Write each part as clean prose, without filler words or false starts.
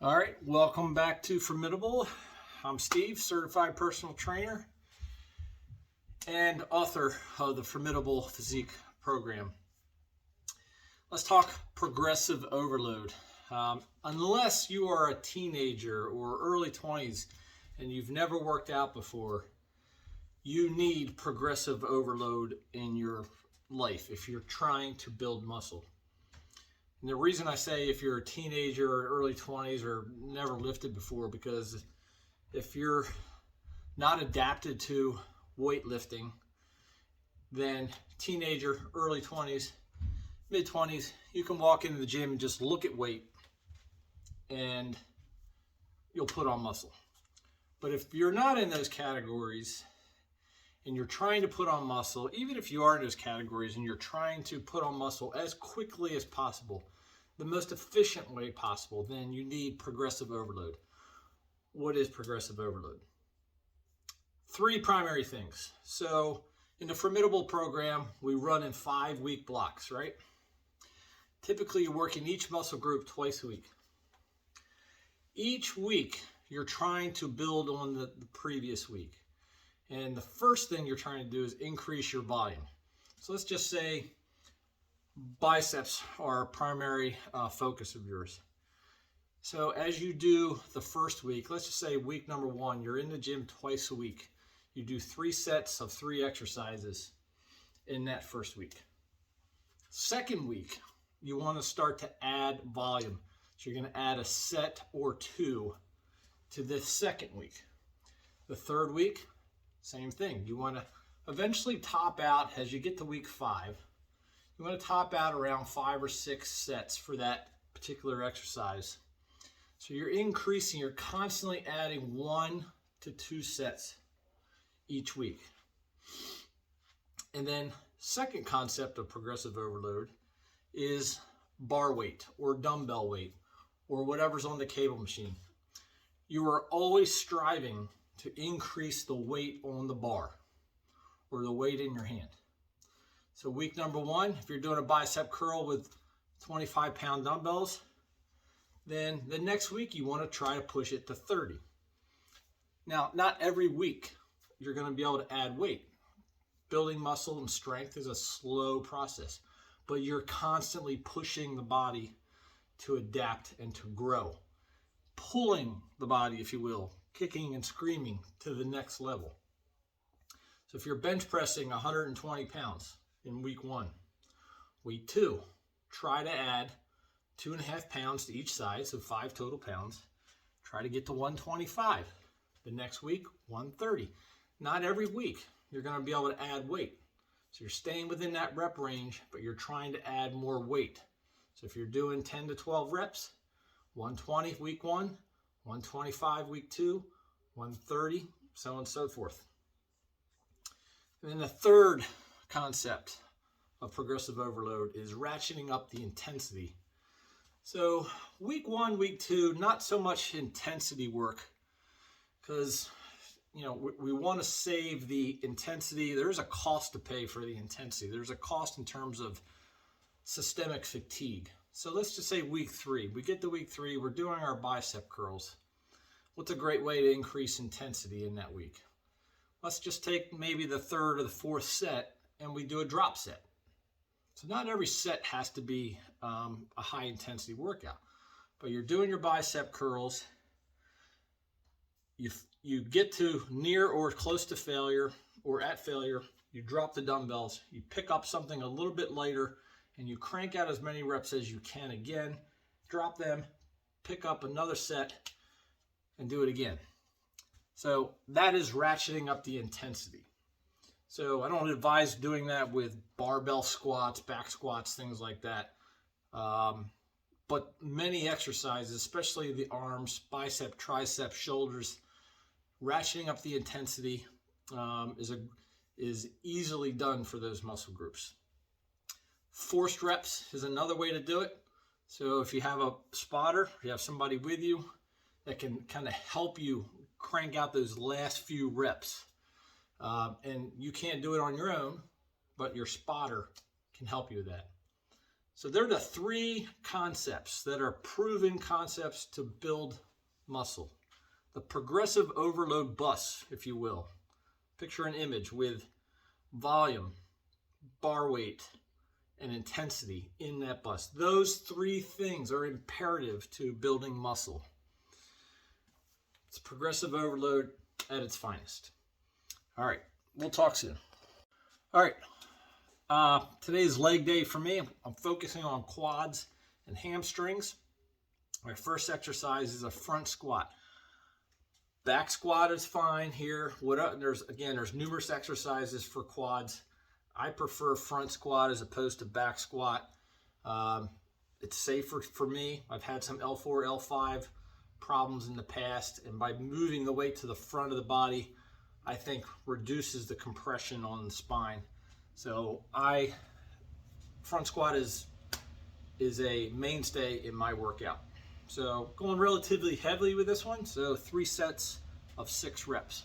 All right, welcome back to Formidable. I'm Steve, certified personal trainer and author of the Formidable Physique program. Let's talk progressive overload. Unless you are a teenager or early 20s and you've never worked out before, you need progressive overload in your life if you're trying to build muscle. And the reason I say if you're a teenager or early 20s or never lifted before, because if you're not adapted to weightlifting, then teenager, early 20s, mid 20s, you can walk into the gym and just look at weight and you'll put on muscle. But if you're not in those categories and you're trying to put on muscle, even if you are in those categories and you're trying to put on muscle as quickly as possible, the most efficient way possible, then you need progressive overload. What is progressive overload? Three primary things. So in the Formidable program, we run in 5-week blocks, right? Typically, you're working each muscle group twice a week. Each week, you're trying to build on the previous week. And the first thing you're trying to do is increase your volume. So let's just say biceps are a primary focus of yours. So as you do the first week, let's just say week number 1, you're in the gym twice a week. You do 3 sets of 3 exercises in that first week. Second week, you want to start to add volume. So you're going to add a set or 2 to this second week. The third week, same thing. You want to eventually top out as you get to week 5. You want to top out around 5 or 6 sets for that particular exercise. So you're increasing, you're constantly adding 1 to 2 sets each week. And then second concept of progressive overload is bar weight or dumbbell weight or whatever's on the cable machine. You are always striving to increase the weight on the bar or the weight in your hand. So week number 1, if you're doing a bicep curl with 25-pound dumbbells, then the next week you want to try to push it to 30. Now, not every week you're going to be able to add weight. Building muscle and strength is a slow process, but you're constantly pushing the body to adapt and to grow. Pulling the body, if you will, kicking and screaming to the next level. So if you're bench pressing 120 pounds in week 1, week 2, try to add 2.5 pounds to each side, so 5 total pounds. Try to get to 125. The next week, 130. Not every week you're going to be able to add weight. So you're staying within that rep range, but you're trying to add more weight. So if you're doing 10 to 12 reps, 120 week 1, 125 week 2, 130, so on and so forth. And then the third concept of progressive overload is ratcheting up the intensity. So week 1, week 2, not so much intensity work because we want to save the intensity. There's a cost to pay for the intensity. There's a cost in terms of systemic fatigue. So let's just say week 3. We get to week 3, we're doing our bicep curls. What's a great way to increase intensity in that week? Let's just take maybe the 3rd or the 4th set and we do a drop set. So not every set has to be a high intensity workout, but you're doing your bicep curls. You get to near or close to failure or at failure, you drop the dumbbells, you pick up something a little bit lighter and you crank out as many reps as you can again, drop them, pick up another set and do it again. So that is ratcheting up the intensity. So I don't advise doing that with barbell squats, back squats, things like that. But many exercises, especially the arms, bicep, tricep, shoulders, ratcheting up the intensity is easily done for those muscle groups. Forced reps is another way to do it. So if you have a spotter, you have somebody with you that can kind of help you crank out those last few reps. And you can't do it on your own, but your spotter can help you with that. So they're the three concepts that are proven concepts to build muscle. The progressive overload bus, if you will. Picture an image with volume, bar weight, and intensity in that bus. Those three things are imperative to building muscle. It's progressive overload at its finest. All right, we'll talk soon. All right, today's leg day for me. I'm focusing on quads and hamstrings. My first exercise is a front squat. Back squat is fine here. There's numerous exercises for quads. I prefer front squat as opposed to back squat. It's safer for me. I've had some L4, L5 problems in the past, and by moving the weight to the front of the body, I think reduces the compression on the spine. So front squat is a mainstay in my workout. So going relatively heavily with this one. So 3 sets of 6 reps.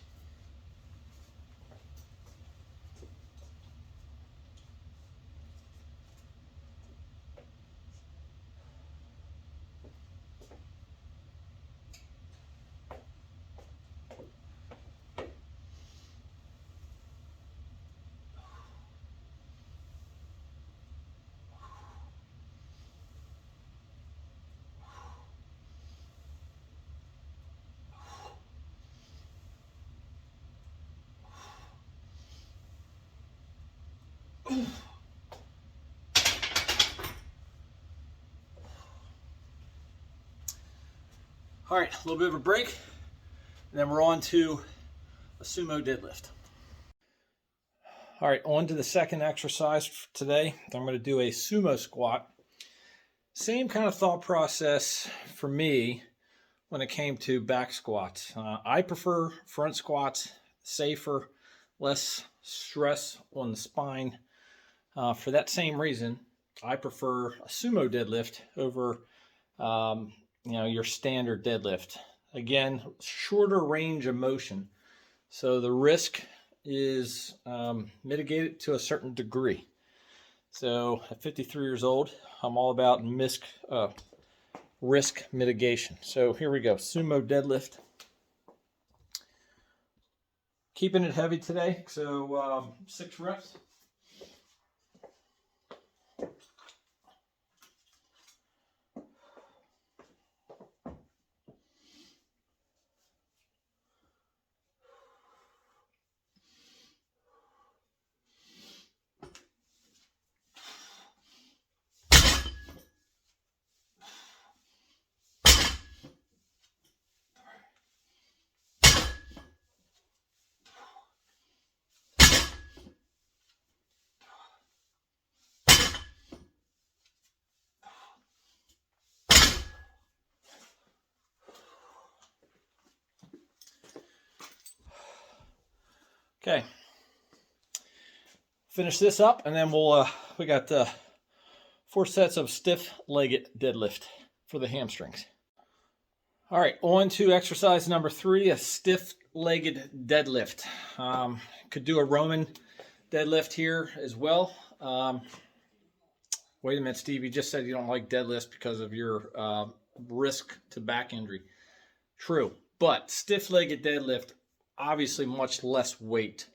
All right, a little bit of a break, and then we're on to a sumo deadlift. All right, on to the second exercise for today. I'm going to do a sumo squat. Same kind of thought process for me when it came to back squats. I prefer front squats, safer, less stress on the spine. For that same reason, I prefer a sumo deadlift over your standard deadlift. Again, shorter range of motion. So the risk is mitigated to a certain degree. So at 53 years old, I'm all about risk mitigation. So here we go, sumo deadlift. Keeping it heavy today, so 6 reps. Okay, finish this up, and then we got 4 sets of stiff-legged deadlift for the hamstrings. All right, on to exercise number 3, a stiff-legged deadlift. Could do a Roman deadlift here as well. Wait a minute, Steve, you just said you don't like deadlifts because of your risk to back injury. True, but stiff-legged deadlift, obviously much less weight.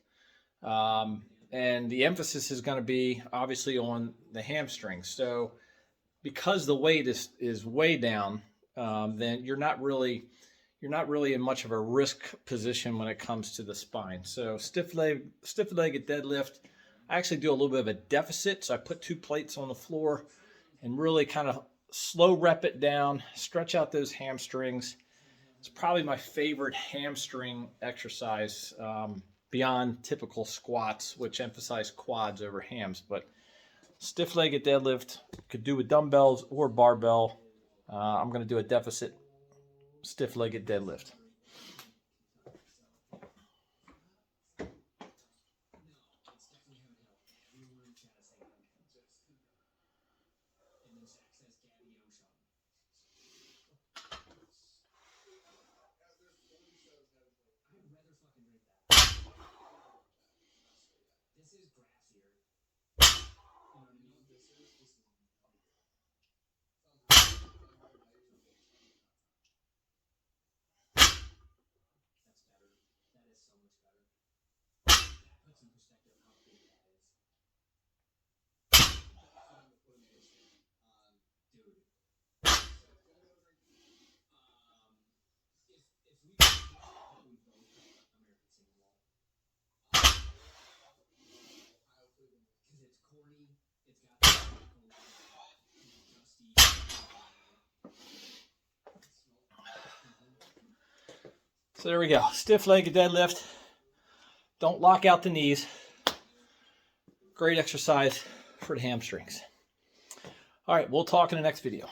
And the emphasis is going to be obviously on the hamstrings. So because the weight is way down, then you're not really in much of a risk position when it comes to the spine. So stiff-legged deadlift, I actually do a little bit of a deficit. So I put 2 plates on the floor and really kind of slow rep it down, stretch out those hamstrings. It's probably my favorite hamstring exercise beyond typical squats, which emphasize quads over hams. But stiff-legged deadlift, could do with dumbbells or barbell. I'm going to do a deficit stiff-legged deadlift. So there we go. Stiff leg deadlift. Don't lock out the knees. Great exercise for the hamstrings. All right, we'll talk in the next video.